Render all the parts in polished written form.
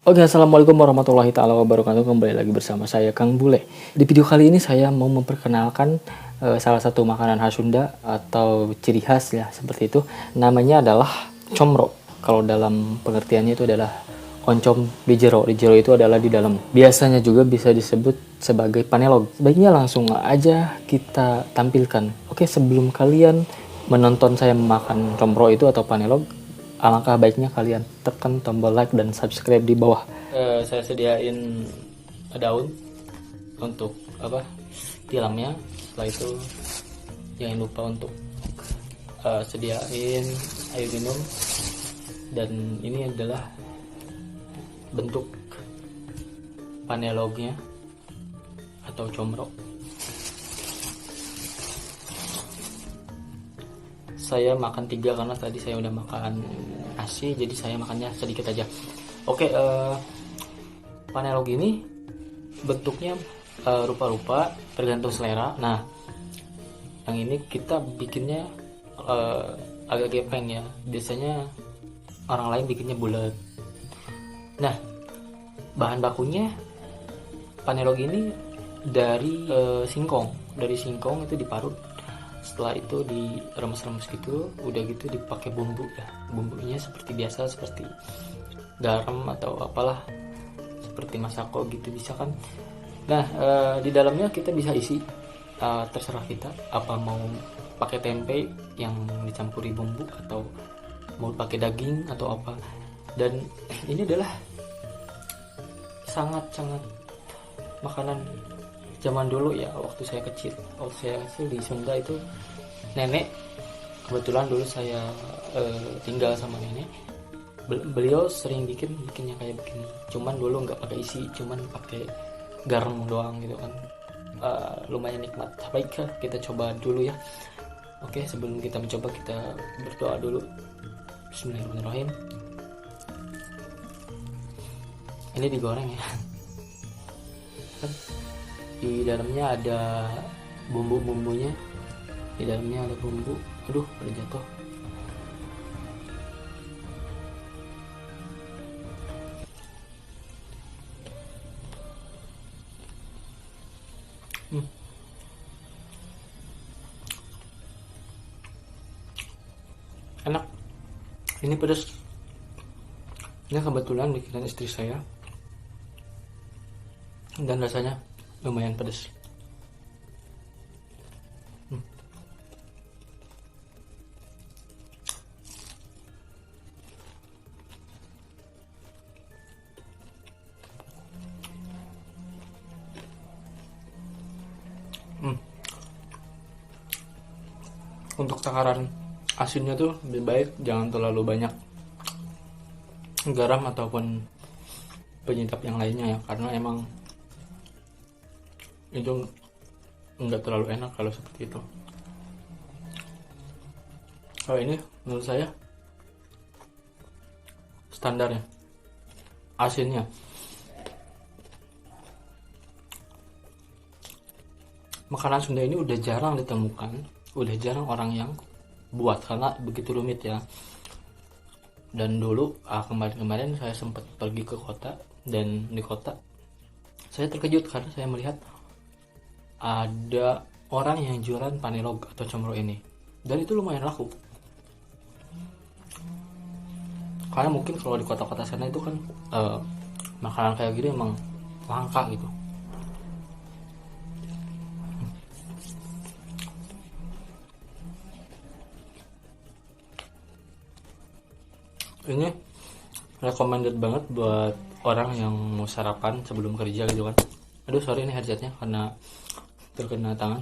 Oke, assalamualaikum warahmatullahi taala wabarakatuh. Kembali lagi bersama saya Kang Bule. Di video kali ini saya mau memperkenalkan salah satu makanan khas Sunda atau ciri khas ya seperti itu. Namanya adalah comro. Kalau dalam pengertiannya itu adalah oncom di jero. Di jero itu adalah di dalam. Biasanya juga bisa disebut sebagai panelog. Sebaiknya langsung aja kita tampilkan. Oke, sebelum kalian menonton saya memakan comro itu atau panelog, alangkah baiknya kalian tekan tombol like dan subscribe di bawah. Saya sediain daun untuk tilamnya. Setelah itu jangan lupa untuk sediain air minum, dan ini adalah bentuk panelognya atau comro. Saya makan 3 karena tadi saya udah makan nasi, jadi saya makannya sedikit aja. Oke, panelog ini bentuknya rupa-rupa tergantung selera. Nah, yang ini kita bikinnya agak gepeng ya. Biasanya orang lain bikinnya bulat. Nah, bahan bakunya panelog ini dari singkong. Dari singkong itu diparut. Setelah itu diremes-remes gitu, udah gitu dipakai bumbu ya. Bumbunya seperti biasa, seperti garam atau apalah, seperti masako gitu bisa kan. Nah, di dalamnya kita bisa isi terserah kita, apa mau pakai tempe yang dicampuri bumbu atau mau pakai daging atau apa. Dan ini adalah sangat-sangat makanan zaman dulu ya, waktu saya kecil. Waktu saya kecil di Sunda itu nenek, kebetulan dulu saya tinggal sama nenek. Beliau sering bikinnya kayak begini. Cuman dulu nggak pakai isi, cuman pakai garam doang gitu kan. Lumayan nikmat. Baik, kita coba dulu ya. Oke, sebelum kita mencoba kita berdoa dulu. Bismillahirrahmanirrahim. Ini digoreng ya. Di dalamnya ada bumbu-bumbunya. Di dalamnya ada bumbu. Aduh, udah jatuh. Enak. Ini pedas. Ini kebetulan bikinan istri saya. Dan rasanya lumayan pedas. Untuk takaran asinnya tuh lebih baik jangan terlalu banyak garam ataupun penyedap yang lainnya ya, karena emang itu nggak terlalu enak kalau seperti itu. Kalau ini menurut saya standarnya asinnya. Makanan Sunda ini udah jarang ditemukan, udah jarang orang yang buat karena begitu rumit ya. Dan dulu kemarin-kemarin saya sempat pergi ke kota, dan di kota saya terkejut karena saya melihat ada orang yang jualan panelog atau comro ini, dan itu lumayan laku. Karena mungkin kalau di kota-kota sana itu kan makanan kayak gini emang langka gitu. Ini recommended banget buat orang yang mau sarapan sebelum kerja gitu kan. Aduh, sorry ini headsetnya karena terkena tangan.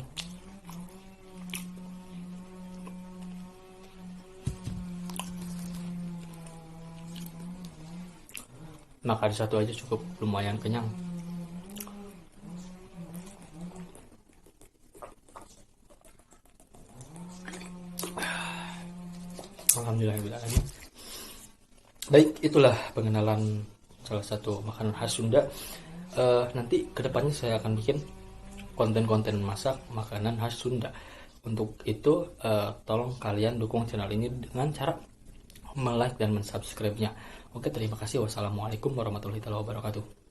Makan satu aja cukup, lumayan kenyang. Alhamdulillah. Baik, itulah pengenalan salah satu makanan khas Sunda. Nanti kedepannya saya akan bikin konten-konten masak makanan khas Sunda. Untuk itu tolong kalian dukung channel ini dengan cara like dan mensubscribe-nya. Oke, terima kasih. Wassalamualaikum warahmatullahi wabarakatuh.